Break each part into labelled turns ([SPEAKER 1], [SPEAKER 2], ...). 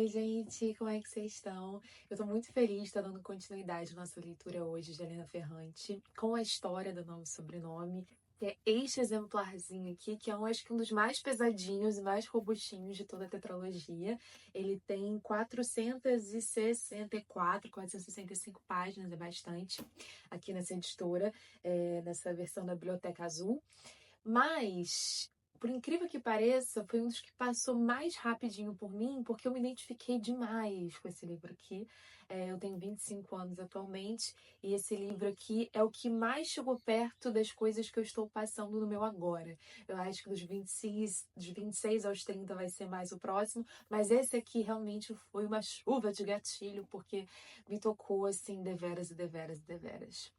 [SPEAKER 1] Oi, gente, como é que vocês estão? Eu tô muito feliz de estar dando continuidade à nossa leitura hoje de Helena Ferrante, com a história do nome e sobrenome, que é este exemplarzinho aqui, que é acho que um dos mais pesadinhos e mais robustinhos de toda a tetralogia. Ele tem 465 páginas, é bastante, aqui nessa editora, nessa versão da Biblioteca Azul. Mas, por incrível que pareça, foi um dos que passou mais rapidinho por mim, porque eu me identifiquei demais com esse livro aqui. Eu tenho 25 anos atualmente, e esse livro aqui é o que mais chegou perto das coisas que eu estou passando no meu agora. Eu acho que dos 26 aos 30 vai ser mais o próximo, mas esse aqui realmente foi uma chuva de gatilho, porque me tocou assim, deveras e deveras e deveras.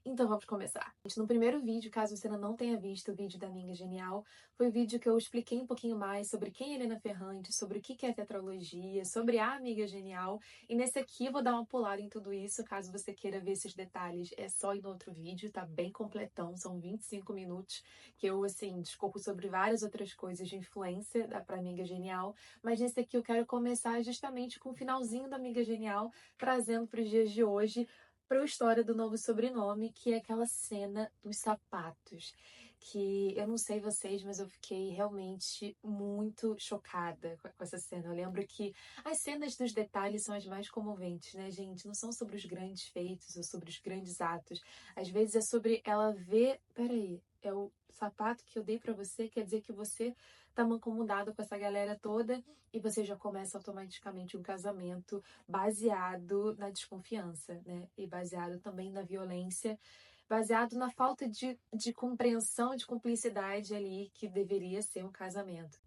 [SPEAKER 1] Então vamos começar. No primeiro vídeo, caso você ainda não tenha visto o vídeo da Amiga Genial, foi o vídeo que eu expliquei um pouquinho mais sobre quem é Helena Ferrante, sobre o que é tetralogia, sobre a Amiga Genial. E nesse aqui eu vou dar uma pulada em tudo isso, caso você queira ver esses detalhes. É só ir no outro vídeo, tá bem completão, são 25 minutos, que eu, assim, discorro sobre várias outras coisas de influência pra Amiga Genial. Mas nesse aqui eu quero começar justamente com o finalzinho da Amiga Genial, trazendo para os dias de hoje para a história do novo sobrenome, que é aquela cena dos sapatos, que eu não sei vocês, mas eu fiquei realmente muito chocada com essa cena. Eu lembro que as cenas dos detalhes são as mais comoventes, né, gente? Não são sobre os grandes feitos ou sobre os grandes atos. Às vezes é sobre ela ver, peraí, é o sapato que eu dei para você, quer dizer que você tá mancomunado com essa galera toda, e você já começa automaticamente um casamento baseado na desconfiança, né? E baseado também na violência, baseado na falta de compreensão, de cumplicidade ali que deveria ser um casamento.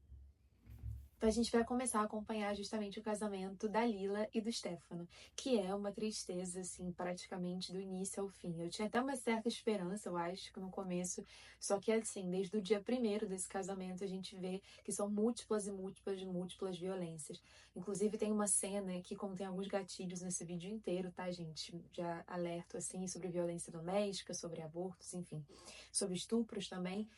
[SPEAKER 1] Então a gente vai começar a acompanhar justamente o casamento da Lila e do Stefano, que é uma tristeza, assim, praticamente do início ao fim. Eu tinha até uma certa esperança, eu acho, que no começo, só que assim, desde o dia primeiro desse casamento, a gente vê que são múltiplas e múltiplas violências. Inclusive tem uma cena que contém alguns gatilhos nesse vídeo inteiro, tá, gente? Já alerto, assim, sobre violência doméstica, sobre abortos, enfim, sobre estupros também.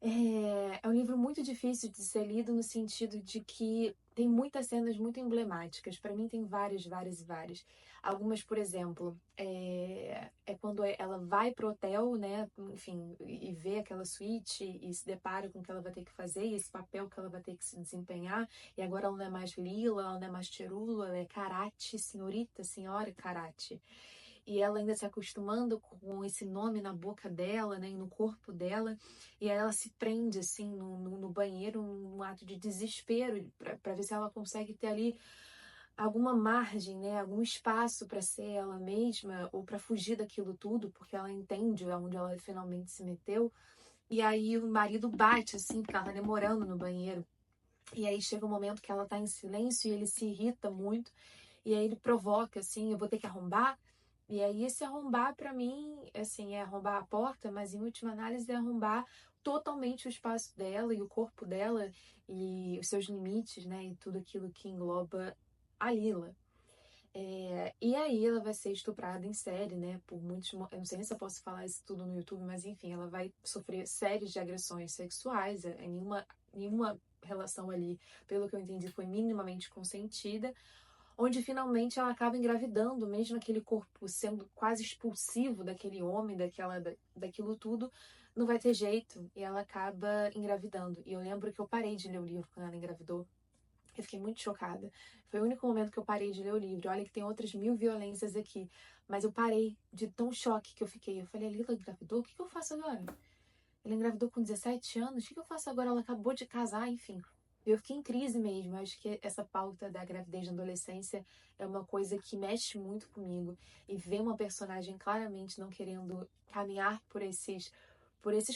[SPEAKER 1] É um livro muito difícil de ser lido no sentido de que tem muitas cenas muito emblemáticas. Para mim tem várias, várias e várias. Algumas, por exemplo, é quando ela vai pro hotel, né, enfim, e vê aquela suíte e se depara com o que ela vai ter que fazer e esse papel que ela vai ter que se desempenhar. E agora ela não é mais Lila, ela não é mais Cherula, ela é Karate, senhorita, senhora Karate. E ela ainda se acostumando com esse nome na boca dela, né, e no corpo dela, e aí ela se prende assim no banheiro, num ato de desespero, para ver se ela consegue ter ali alguma margem, né, algum espaço para ser ela mesma ou para fugir daquilo tudo, porque ela entende aonde ela finalmente se meteu. E aí o marido bate assim, porque ela tá demorando no banheiro. E aí chega um momento que ela tá em silêncio e ele se irrita muito. E aí ele provoca assim, eu vou ter que arrombar. E aí esse arrombar para mim, assim, é arrombar a porta, mas em última análise é arrombar totalmente o espaço dela e o corpo dela e os seus limites, né, e tudo aquilo que engloba a Lila. E aí ela vai ser estuprada em série, né, por muitos... Eu não sei se eu posso falar isso tudo no YouTube, mas enfim, ela vai sofrer séries de agressões sexuais, nenhuma relação ali, pelo que eu entendi, foi minimamente consentida, onde finalmente ela acaba engravidando, mesmo aquele corpo sendo quase expulsivo daquele homem, daquilo tudo, não vai ter jeito, e ela acaba engravidando. E eu lembro que eu parei de ler o livro quando ela engravidou. Eu fiquei muito chocada. Foi o único momento que eu parei de ler o livro. Olha que tem outras 1000 violências aqui, mas eu parei de tão choque que eu fiquei. Eu falei, a Lila engravidou? O que eu faço agora? Ela engravidou com 17 anos? O que eu faço agora? Ela acabou de casar, enfim. Eu fiquei em crise mesmo. Eu acho que essa pauta da gravidez na adolescência é uma coisa que mexe muito comigo. E ver uma personagem claramente não querendo caminhar por esses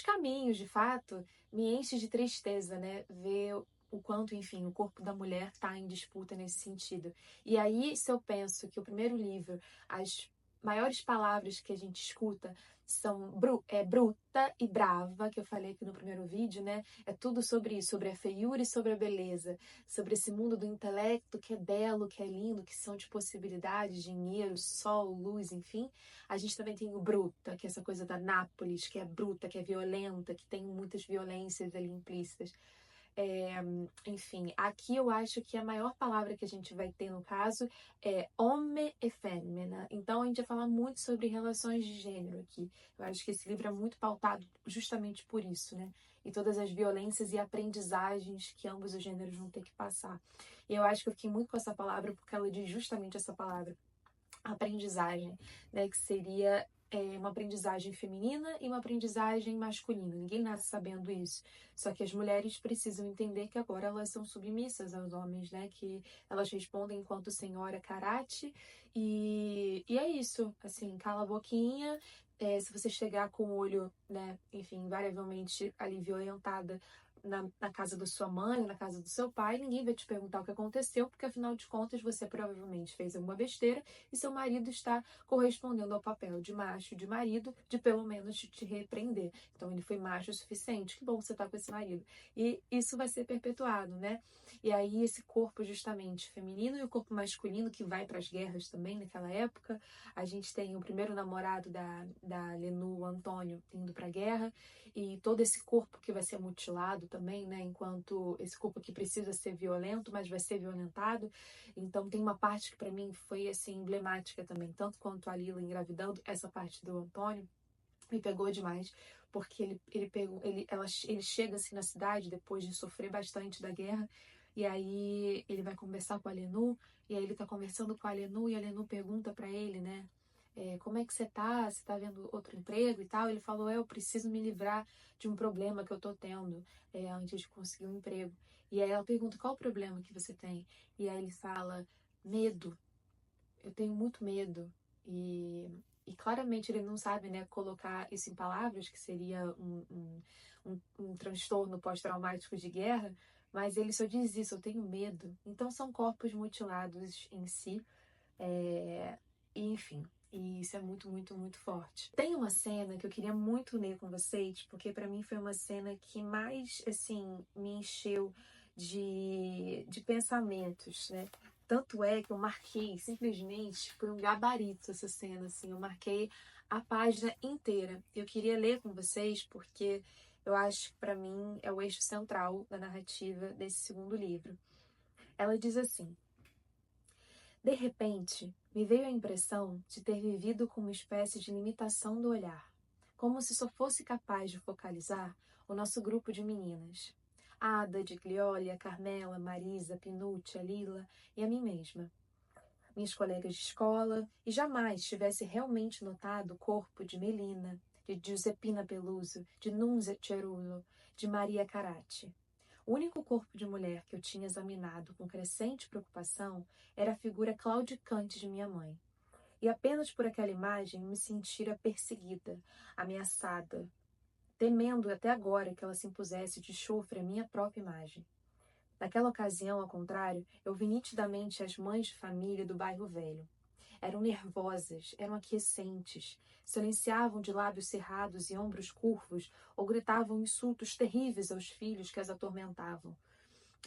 [SPEAKER 1] caminhos, de fato, me enche de tristeza, né? Ver o quanto, enfim, o corpo da mulher está em disputa nesse sentido. E aí, se eu penso que o primeiro livro, as maiores palavras que a gente escuta são bruta e brava, que eu falei aqui no primeiro vídeo, né? É tudo sobre isso, sobre a feiura e sobre a beleza, sobre esse mundo do intelecto que é belo, que é lindo, que são de possibilidades, dinheiro, sol, luz, enfim. A gente também tem o bruta, que é essa coisa da Nápoles, que é bruta, que é violenta, que tem muitas violências ali implícitas. Enfim, aqui eu acho que a maior palavra que a gente vai ter no caso é homem e fêmea. Então a gente vai falar muito sobre relações de gênero aqui. Eu acho que esse livro é muito pautado justamente por isso, né? E todas as violências e aprendizagens que ambos os gêneros vão ter que passar. E eu acho que eu fiquei muito com essa palavra porque ela diz justamente essa palavra, aprendizagem, né? Que seria uma aprendizagem feminina e uma aprendizagem masculina. Ninguém nasce sabendo isso. Só que as mulheres precisam entender que agora elas são submissas aos homens, né? Que elas respondem enquanto senhora karate. E é isso. Assim, cala a boquinha. Se você chegar com o olho, né? Enfim, invariavelmente ali violentada na casa da sua mãe, na casa do seu pai, ninguém vai te perguntar o que aconteceu, porque afinal de contas você provavelmente fez alguma besteira e seu marido está correspondendo ao papel de macho, de marido, de pelo menos te repreender. Então ele foi macho o suficiente, que bom que você está com esse marido. E isso vai ser perpetuado, né? E aí esse corpo justamente feminino e o corpo masculino que vai para as guerras também naquela época. A gente tem o primeiro namorado da Lenu, o Antônio, indo para a guerra, e todo esse corpo que vai ser mutilado também, né? Enquanto esse corpo que precisa ser violento, mas vai ser violentado. Então tem uma parte que para mim foi assim emblemática também, tanto quanto a Lila engravidando, essa parte do Antônio me pegou demais, porque ele chega assim na cidade depois de sofrer bastante da guerra, e aí ele vai conversar com a Lenu, e aí ele tá conversando com a Lenu e a Lenu pergunta para ele, né? Como é que você tá? Você tá vendo outro emprego e tal? Ele falou, eu preciso me livrar de um problema que eu tô tendo antes de conseguir um emprego. E aí ela pergunta, qual o problema que você tem? E aí ele fala, medo. Eu tenho muito medo. E claramente ele não sabe, né, colocar isso em palavras, que seria um transtorno pós-traumático de guerra, mas ele só diz isso, eu tenho medo. Então são corpos mutilados em si, e enfim. E isso é muito, muito, muito forte. Tem uma cena que eu queria muito ler com vocês, porque para mim foi uma cena que mais, assim, me encheu de pensamentos, né? Tanto é que eu marquei, simplesmente, foi um gabarito essa cena, assim, eu marquei a página inteira. Eu queria ler com vocês porque eu acho que para mim é o eixo central da narrativa desse segundo livro. Ela diz assim: de repente, me veio a impressão de ter vivido com uma espécie de limitação do olhar, como se só fosse capaz de focalizar o nosso grupo de meninas. A Ada, de Gliólia, Carmela, Marisa, Pinúcia, Lila e a mim mesma. Minhas colegas de escola, e jamais tivesse realmente notado o corpo de Melina, de Giuseppina Peluso, de Nunzia Cerulo, de Maria Carati. O único corpo de mulher que eu tinha examinado com crescente preocupação era a figura claudicante de minha mãe. E apenas por aquela imagem me sentira perseguida, ameaçada, temendo até agora que ela se impusesse de chofre à minha própria imagem. Naquela ocasião, ao contrário, eu vi nitidamente as mães de família do bairro velho. Eram nervosas, eram aquiescentes, silenciavam de lábios cerrados e ombros curvos ou gritavam insultos terríveis aos filhos que as atormentavam.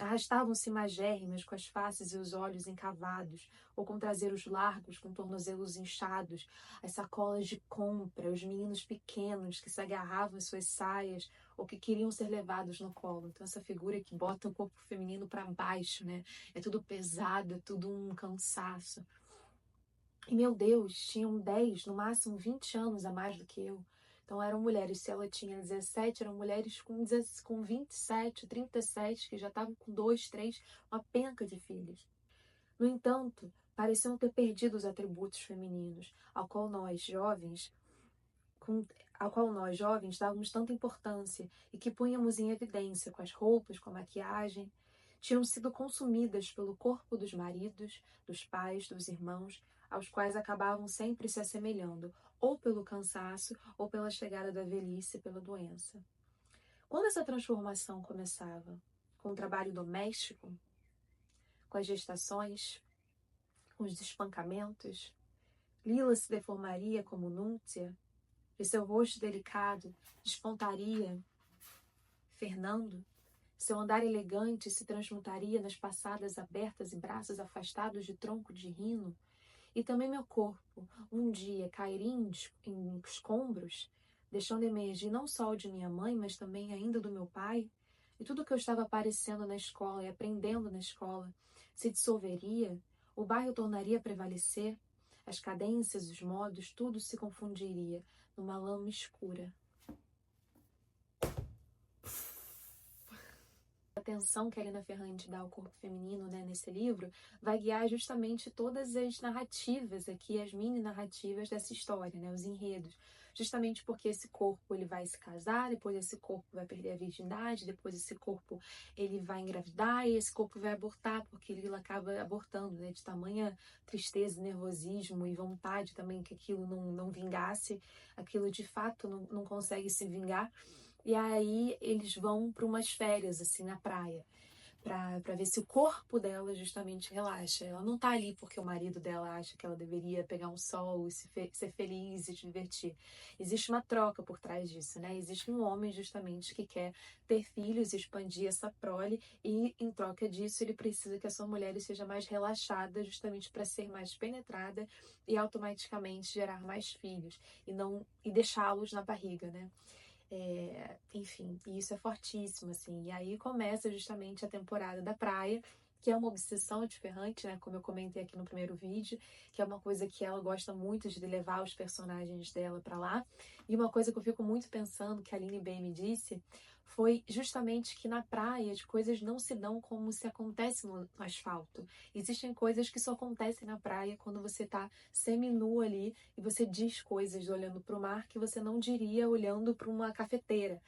[SPEAKER 1] Arrastavam-se magérrimas com as faces e os olhos encavados, ou com traseiros largos, com tornozelos inchados, as sacolas de compra, os meninos pequenos que se agarravam às suas saias ou que queriam ser levados no colo. Então essa figura que bota o corpo feminino para baixo, né? É tudo pesado, é tudo um cansaço. E, meu Deus, tinham 10, no máximo 20 anos a mais do que eu. Então eram mulheres, se ela tinha 17, eram mulheres com 27, 37, que já estavam com 2, 3, uma penca de filhos. No entanto, pareciam ter perdido os atributos femininos, ao qual nós jovens dávamos tanta importância e que punhamos em evidência com as roupas, com a maquiagem. Tinham sido consumidas pelo corpo dos maridos, dos pais, dos irmãos, aos quais acabavam sempre se assemelhando, ou pelo cansaço, ou pela chegada da velhice e pela doença. Quando essa transformação começava? Com o trabalho doméstico? Com as gestações? Com os espancamentos? Lila se deformaria como Núncia? E seu rosto delicado despontaria Fernando? Seu andar elegante se transmutaria nas passadas abertas e braços afastados de tronco de rino? E também meu corpo, um dia, cairia em escombros, deixando emergir não só o de minha mãe, mas também ainda do meu pai? e tudo que eu estava aparecendo na escola e aprendendo na escola se dissolveria, o bairro tornaria a prevalecer, as cadências, os modos, tudo se confundiria numa lama escura. A atenção que a Helena Ferrante dá ao corpo feminino, né, nesse livro, vai guiar justamente todas as narrativas aqui, as mini-narrativas dessa história, né, os enredos. Justamente porque esse corpo ele vai se casar, depois esse corpo vai perder a virgindade, depois esse corpo ele vai engravidar e esse corpo vai abortar, porque ele acaba abortando, né, de tamanha tristeza, nervosismo e vontade também que aquilo não vingasse, aquilo de fato não consegue se vingar. E aí eles vão para umas férias, assim, na praia, para ver se o corpo dela justamente relaxa. Ela não tá ali porque o marido dela acha que ela deveria pegar um sol e ser feliz e se divertir. Existe uma troca por trás disso, né? Existe um homem justamente que quer ter filhos, expandir essa prole e em troca disso ele precisa que a sua mulher seja mais relaxada justamente para ser mais penetrada e automaticamente gerar mais filhos e deixá-los na barriga, né? Enfim, e isso é fortíssimo, assim. E aí começa justamente a temporada da praia, que é uma obsessão de Ferrante, né? Como eu comentei aqui no primeiro vídeo, que é uma coisa que ela gosta muito de levar os personagens dela para lá. E uma coisa que eu fico muito pensando, que a Aline bem me disse, foi justamente que na praia as coisas não se dão como se acontece no asfalto. Existem coisas que só acontecem na praia quando você tá semi-nu ali e você diz coisas olhando para o mar que você não diria olhando para uma cafeteira.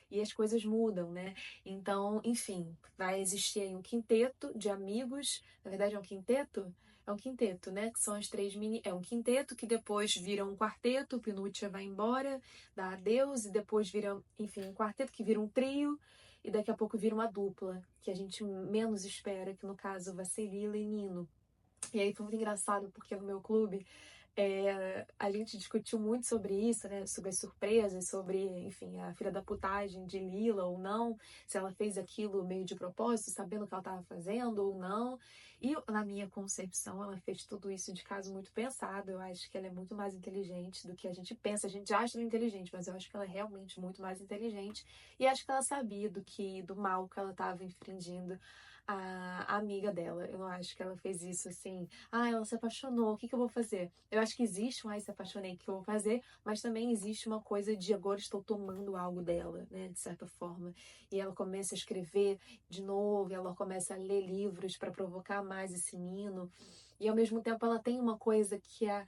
[SPEAKER 1] E as coisas mudam, né? Então, enfim, vai existir aí um quinteto de amigos. Na verdade, é um quinteto? É um quinteto, né? Que são as três mini. É um quinteto que depois vira um quarteto. O Pinúcia vai embora, dá adeus, e depois vira, enfim, um quarteto que vira um trio. E daqui a pouco vira uma dupla, que a gente menos espera, que no caso vai ser Lila e Nino. E aí foi muito engraçado, porque no meu clube a gente discutiu muito sobre isso, né? Sobre as surpresas, sobre, enfim, a filha da putagem de Lila ou não, se ela fez aquilo meio de propósito, sabendo o que ela estava fazendo ou não. E na minha concepção, ela fez tudo isso de caso muito pensado. Eu acho que ela é muito mais inteligente do que a gente pensa. A gente acha ela inteligente, mas eu acho que ela é realmente muito mais inteligente. E acho que ela sabia do mal que ela estava infringindo a amiga dela. Eu não acho que ela fez isso assim. Ah, ela se apaixonou, o que que eu vou fazer? Eu acho que existe um ai, se apaixonei, o que eu vou fazer? Mas também existe uma coisa de agora estou tomando algo dela, né? De certa forma. E ela começa a escrever de novo, e ela começa a ler livros para provocar mais esse Nino. E ao mesmo tempo ela tem uma coisa que a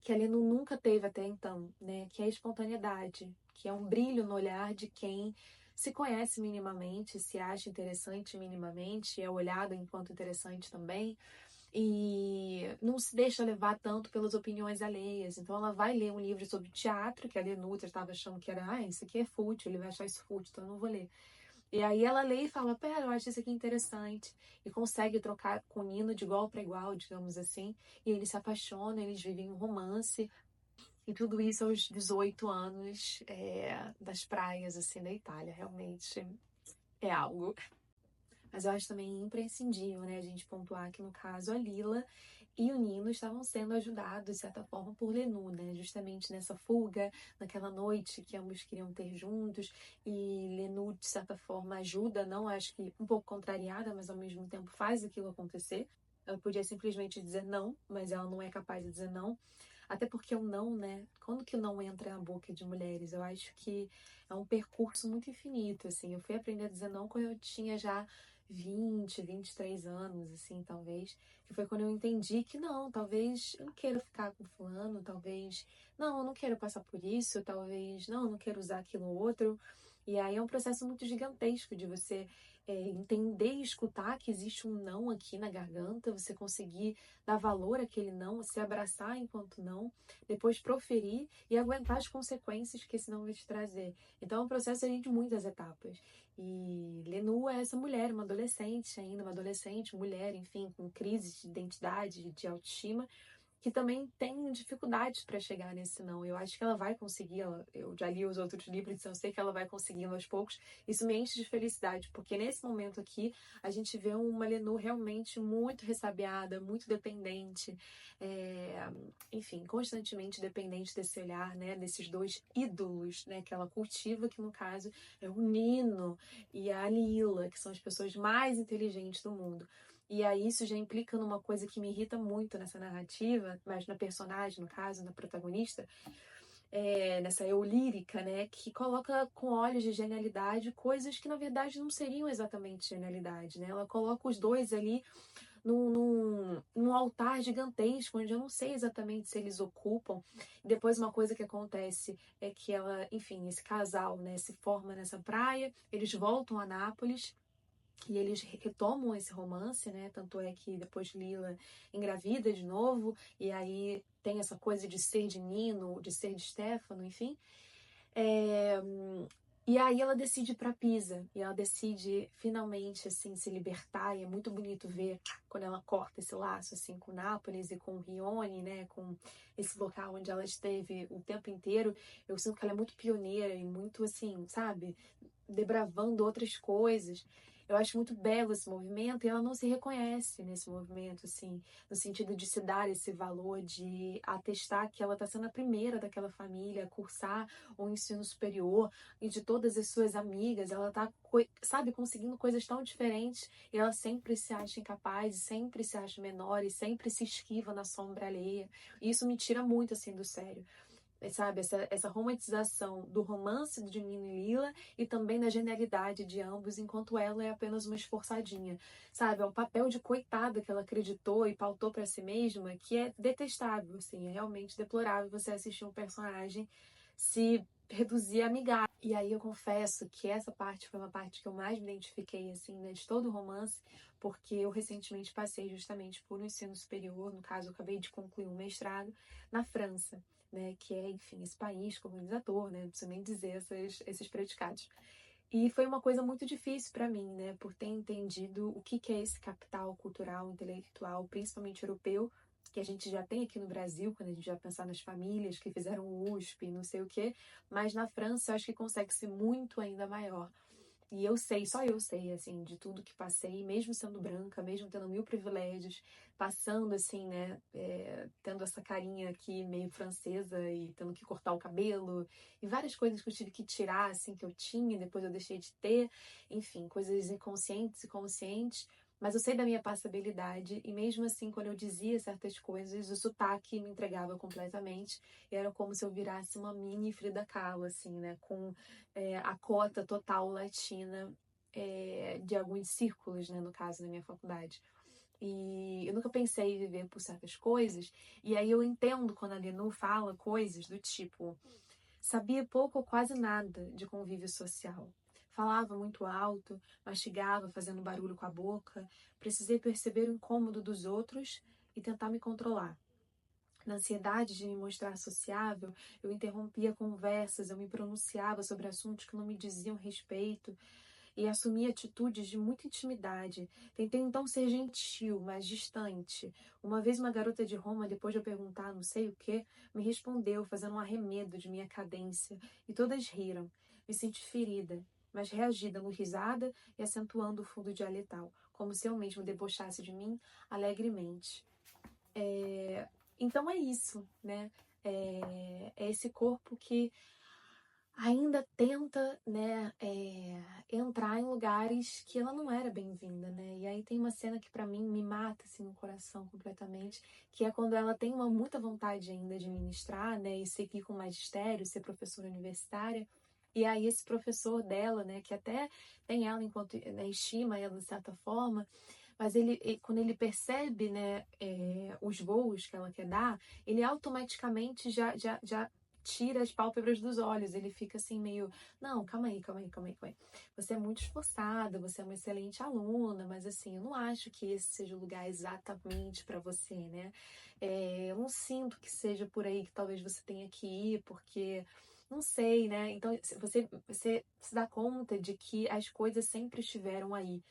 [SPEAKER 1] Leno nunca teve até então, né? Que é a espontaneidade, que é um brilho no olhar de quem se conhece minimamente, se acha interessante minimamente, é olhado enquanto interessante também, e não se deixa levar tanto pelas opiniões alheias. Então ela vai ler um livro sobre teatro, que a Lenutra estava achando que era, isso aqui é fútil, ele vai achar isso fútil, então eu não vou ler. E aí ela lê e fala, pera, eu acho isso aqui interessante. E consegue trocar com o Nino de igual para igual, digamos assim. E eles se apaixonam, eles vivem um romance. E tudo isso aos 18 anos das praias, assim, da Itália. Realmente é algo. Mas eu acho também imprescindível, né, a gente pontuar que, no caso, a Lila e o Nino estavam sendo ajudados, de certa forma, por Lenu, né? Justamente nessa fuga, naquela noite que ambos queriam ter juntos. E Lenu, de certa forma, ajuda, não acho que um pouco contrariada, mas ao mesmo tempo faz aquilo acontecer. Ela podia simplesmente dizer não, mas ela não é capaz de dizer não. Até porque o não, né? Quando que o não entra na boca de mulheres? Eu acho que é um percurso muito infinito, assim. Eu fui aprender a dizer não quando eu tinha já 23 anos, assim, talvez. Que foi quando eu entendi que não, talvez eu não quero ficar com fulano, talvez não, eu não quero passar por isso, talvez não, eu não quero usar aquilo ou outro. E aí é um processo muito gigantesco de você entender e escutar que existe um não aqui na garganta, você conseguir dar valor àquele não, se abraçar enquanto não, depois proferir e aguentar as consequências que esse não vai te trazer. Então é um processo de muitas etapas. E Lenu é essa mulher, uma adolescente ainda, uma adolescente, mulher, enfim, com crise de identidade, de autoestima, que também tem dificuldades para chegar nesse não. Eu acho que ela vai conseguir, eu já li os outros livros, então eu sei que ela vai conseguindo aos poucos. Isso me enche de felicidade, porque nesse momento aqui a gente vê uma Lenu realmente muito ressabiada, muito dependente, enfim, constantemente dependente desse olhar, né, desses dois ídolos, né, que ela cultiva, que no caso é o Nino e a Lila, que são as pessoas mais inteligentes do mundo. E aí isso já implica numa coisa que me irrita muito nessa narrativa, mas na personagem, no caso, na protagonista, nessa eu lírica, né, que coloca com olhos de genialidade coisas que na verdade não seriam exatamente genialidade, né? Ela coloca os dois ali num altar gigantesco, onde eu não sei exatamente se eles ocupam. E depois uma coisa que acontece é que ela, enfim, esse casal, né, se forma nessa praia, eles voltam a Nápoles, e eles retomam esse romance, né? Tanto é que depois Lila engravida de novo, e aí tem essa coisa de ser de Nino, de ser de Stefano, enfim. É, E aí ela decide ir para Pisa, e ela decide finalmente assim se libertar, e é muito bonito ver quando ela corta esse laço assim com Nápoles e com Rione, né, com esse local onde ela esteve o tempo inteiro. Eu sinto que ela é muito pioneira e muito assim, sabe, debravando outras coisas. Eu acho muito belo esse movimento, e ela não se reconhece nesse movimento, assim, no sentido de se dar esse valor, de atestar que ela está sendo a primeira daquela família a cursar o ensino superior, e de todas as suas amigas, ela está, sabe, conseguindo coisas tão diferentes, e ela sempre se acha incapaz, sempre se acha menor, e sempre se esquiva na sombra alheia. E isso me tira muito, assim, do sério, sabe, essa romantização do romance de Nino e Lila, e também da genialidade de ambos, enquanto ela é apenas uma esforçadinha, sabe, é um papel de coitada que ela acreditou e pautou para si mesma, que é detestável, assim, é realmente deplorável você assistir um personagem se reduzir a migalha. E aí eu confesso que essa parte foi uma parte que eu mais me identifiquei, assim, né, de todo o romance, porque eu recentemente passei justamente por um ensino superior, no caso eu acabei de concluir um mestrado na França, né, que é, enfim, esse país colonizador, né, não preciso nem dizer esses predicados. E foi uma coisa muito difícil para mim, né, por ter entendido o que é esse capital cultural, intelectual, principalmente europeu, que a gente já tem aqui no Brasil, quando a gente vai pensar nas famílias que fizeram o USP, não sei o quê, mas na França eu acho que consegue ser muito ainda maior. E eu sei, só eu sei, assim, de tudo que passei, mesmo sendo branca, mesmo tendo mil privilégios, passando, assim, né, tendo essa carinha aqui meio francesa e tendo que cortar o cabelo, e várias coisas que eu tive que tirar, assim, que eu tinha, e depois eu deixei de ter, enfim, coisas inconscientes e conscientes. Mas eu sei da minha passabilidade, e mesmo assim, quando eu dizia certas coisas, o sotaque me entregava completamente, e era como se eu virasse uma mini Frida Kahlo, assim, né, com a cota total latina de alguns círculos, né, no caso, na minha faculdade. E eu nunca pensei em viver por certas coisas, e aí eu entendo quando a Lenu fala coisas do tipo: sabia pouco ou quase nada de convívio social. Falava muito alto, mastigava, fazendo barulho com a boca. Precisei perceber o incômodo dos outros e tentar me controlar. Na ansiedade de me mostrar sociável, eu interrompia conversas, eu me pronunciava sobre assuntos que não me diziam respeito e assumia atitudes de muita intimidade. Tentei então ser gentil, mas distante. Uma vez uma garota de Roma, depois de eu perguntar não sei o que, me respondeu, fazendo um arremedo de minha cadência, e todas riram. Me senti ferida, mas reagi dando risada e acentuando o fundo dialetal, como se eu mesmo debochasse de mim alegremente. Então é isso, né? É esse corpo que ainda tenta, né, entrar em lugares que ela não era bem-vinda, né? E aí tem uma cena que pra mim me mata assim no coração completamente, que é quando ela tem muita vontade ainda de ministrar, né, e seguir com magistério, ser professora universitária. E aí esse professor dela, né, que até tem ela enquanto, né, estima ela de certa forma, mas quando ele percebe, né, os voos que ela quer dar, ele automaticamente já tira as pálpebras dos olhos. Ele fica assim meio, não, calma aí, calma aí, calma aí, calma aí. Você é muito esforçada, você é uma excelente aluna, mas assim, eu não acho que esse seja o lugar exatamente para você, né? Eu não sinto que seja por aí que talvez você tenha que ir, porque não sei, né? Então você se dá conta de que as coisas sempre estiveram aí.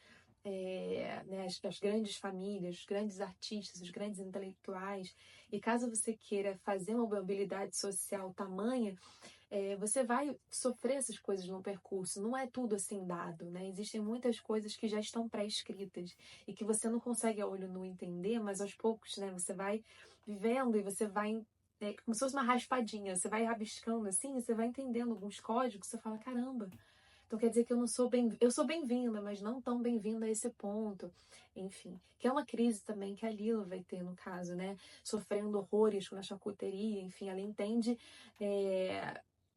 [SPEAKER 1] né, as grandes famílias, os grandes artistas, os grandes intelectuais, e caso você queira fazer uma mobilidade social tamanha, você vai sofrer essas coisas no percurso, não é tudo assim dado, né? Existem muitas coisas que já estão pré-escritas e que você não consegue a olho nu entender, mas aos poucos, né, você vai vivendo e você vai, como se fosse uma raspadinha, você vai rabiscando assim, e você vai entendendo alguns códigos, você fala, caramba, então quer dizer que eu sou bem-vinda, mas não tão bem-vinda a esse ponto. Enfim, que é uma crise também que a Lila vai ter no caso, né? Sofrendo horrores na charcuteria, enfim, ela entende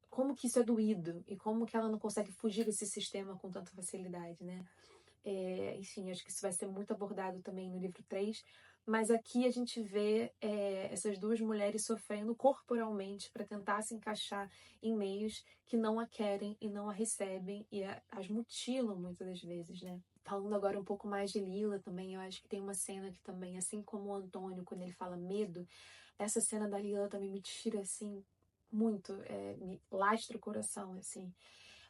[SPEAKER 1] como que isso é doído e como que ela não consegue fugir desse sistema com tanta facilidade, né? Enfim, acho que isso vai ser muito abordado também no livro 3, mas aqui a gente vê essas duas mulheres sofrendo corporalmente para tentar se encaixar em meios que não a querem e não a recebem e as mutilam muitas das vezes, né? Falando agora um pouco mais de Lila também, eu acho que tem uma cena que também, assim como o Antônio, quando ele fala medo, essa cena da Lila também me tira, assim, muito, me lastra o coração, assim.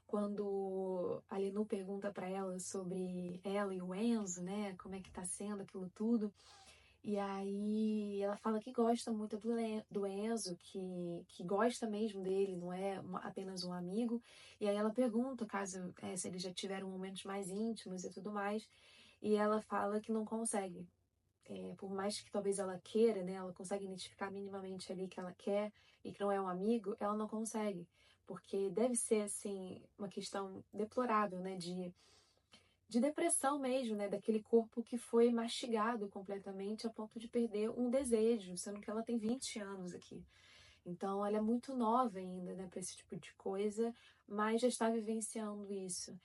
[SPEAKER 1] Quando a Lenu pergunta para ela sobre ela e o Enzo, né, como é que tá sendo aquilo tudo, e aí ela fala que gosta muito do Enzo, que gosta mesmo dele, não é apenas um amigo, e aí ela pergunta caso se eles já tiveram momentos mais íntimos e tudo mais, e ela fala que não consegue. Por mais que talvez ela queira, né, ela consegue identificar minimamente ali que ela quer e que não é um amigo, ela não consegue, porque deve ser assim uma questão deplorável, né, de depressão mesmo, né, daquele corpo que foi mastigado completamente a ponto de perder um desejo, sendo que ela tem 20 anos aqui. Então, ela é muito nova ainda, né, para esse tipo de coisa, mas já está vivenciando isso.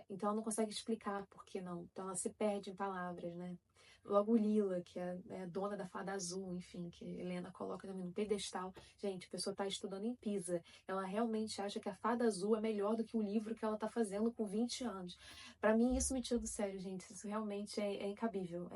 [SPEAKER 1] Então, ela não consegue explicar por que não. Então, ela se perde em palavras, né? Logo Lila, que é dona da Fada Azul, enfim, que Helena coloca também no pedestal. Gente, a pessoa está estudando em Pisa. Ela realmente acha que a Fada Azul é melhor do que o livro que ela está fazendo com 20 anos. Para mim, isso me tira do sério, gente. Isso realmente é incabível.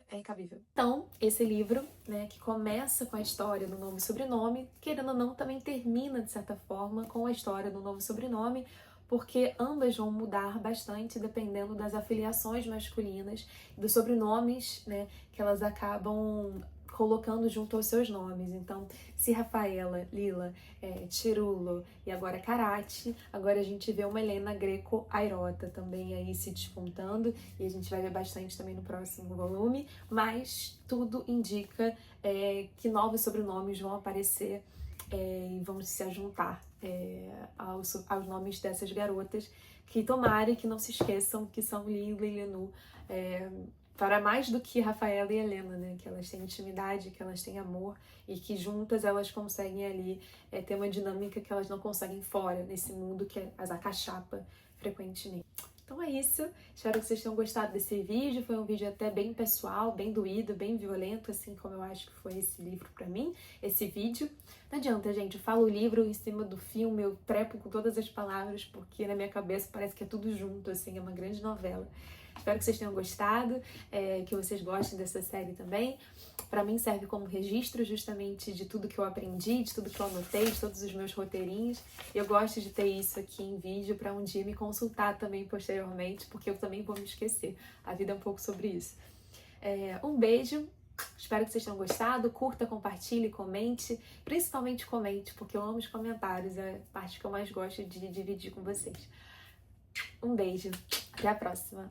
[SPEAKER 1] É incabível. Então, esse livro, né, que começa com a história do nome e sobrenome, querendo ou não, também termina, de certa forma, com a história do nome e sobrenome, porque ambas vão mudar bastante dependendo das afiliações masculinas e dos sobrenomes, né, que elas acabam colocando junto aos seus nomes. Então, se Rafaela, Lila, Tirulo e agora Karate, agora a gente vê uma Helena Greco-Airota também aí se despontando, e a gente vai ver bastante também no próximo volume, mas tudo indica que novos sobrenomes vão aparecer e vão se juntar aos nomes dessas garotas, que tomarem que não se esqueçam que são Lila e Lenu, para mais do que Rafaela e Helena, né? Que elas têm intimidade, que elas têm amor e que juntas elas conseguem ali ter uma dinâmica que elas não conseguem fora, nesse mundo que as acachapa frequentemente. Então é isso, espero que vocês tenham gostado desse vídeo, foi um vídeo até bem pessoal, bem doído, bem violento, assim como eu acho que foi esse livro pra mim, esse vídeo. Não adianta, gente, eu falo o livro em cima do filme, eu trepo com todas as palavras, porque na minha cabeça parece que é tudo junto, assim, é uma grande novela. Espero que vocês tenham gostado, que vocês gostem dessa série também. Para mim serve como registro justamente de tudo que eu aprendi, de tudo que eu anotei, de todos os meus roteirinhos. Eu gosto de ter isso aqui em vídeo para um dia me consultar também posteriormente, porque eu também vou me esquecer. A vida é um pouco sobre isso. Um beijo, espero que vocês tenham gostado. Curta, compartilhe, comente. Principalmente comente, porque eu amo os comentários, é a parte que eu mais gosto de dividir com vocês. Um beijo, até a próxima!